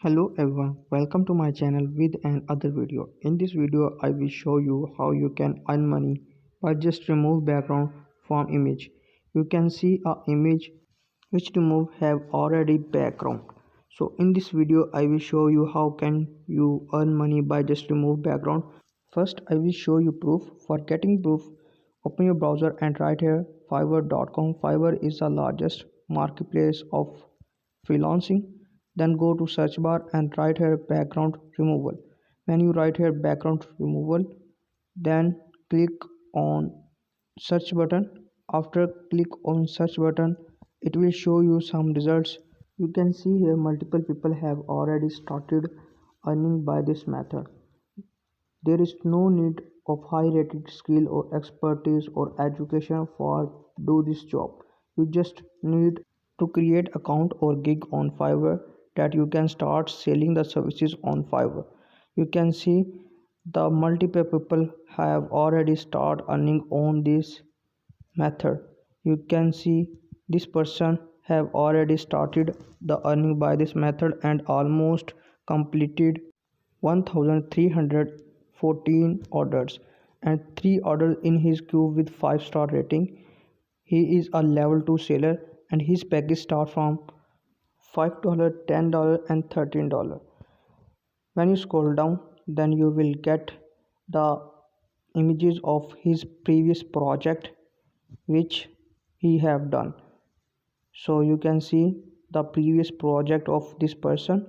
Hello everyone, welcome to my channel with another video. In this video, I will show you how you can earn money by just remove background from image. You can see a image which remove have already background. So in this video, I will show you how can you earn money by just remove background. First, I will show you proof. For getting proof, open your browser and write here fiverr.com. Fiverr is the largest marketplace of freelancing. Then go to search bar and write here background removal. When you write here background removal, then click on search button. After click on search button, it will show you some results. You can see here multiple people have already started earning by this method. There is no need of high rated skill or expertise or education for do this job. You just need to create account or gig on Fiverr that you can start selling the services on Fiverr. You can see the multiple people have already start earning on this method. You can see this person have already started the earning by this method and almost completed 1314 orders and 3 orders in his queue with 5-star rating. He is a level 2 seller and his package start from $5, $10 and $13. When you scroll down, then you will get the images of his previous project which he have done. So you can see the previous project of this person.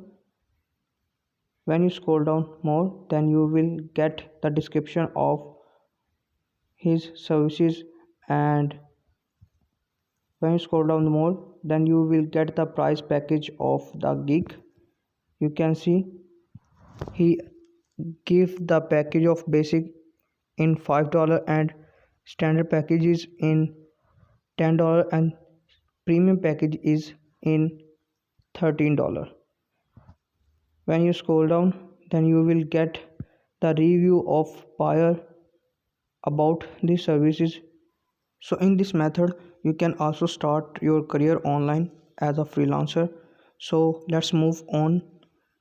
When you scroll down more, then you will get the description of his services, and when you scroll down more, then you will get the price package of the gig. You can see he give the package of basic in $5 and standard package is in $10 and premium package is in $13. When you scroll down, then you will get the review of buyer about these services. So in this method, you can also start your career online as a freelancer. So let's move on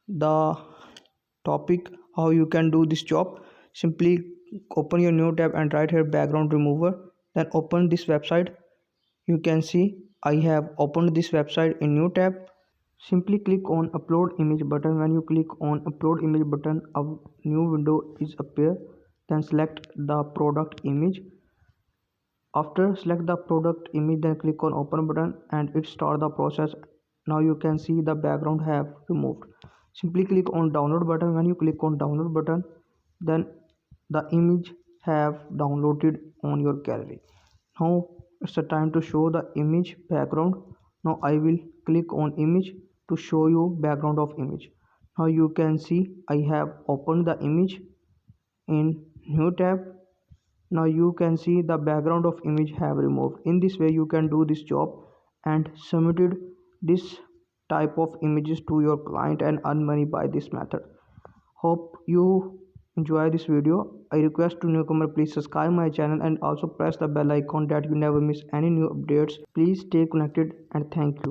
the topic how you can do this job. Simply open your new tab and write here background remover. Then open this website. You can see I have opened this website in new tab. Simply click on upload image button. When you click on upload image button, a new window is appear. Then select the product image. After select the product image, then click on open button and it start the process. Now you can see the background have removed. Simply click on download button. When you click on download button, then the image have downloaded on your gallery. Now it's the time to show the image background. Now I will click on image to show you background of image. Now you can see I have opened the image in new tab. Now you can see the background of image have removed. In this way you can do this job and submitted this type of images to your client and earn money by this method. Hope you enjoy this video. I request to newcomer please subscribe my channel and also press the bell icon that you never miss any new updates. Please stay connected and thank you.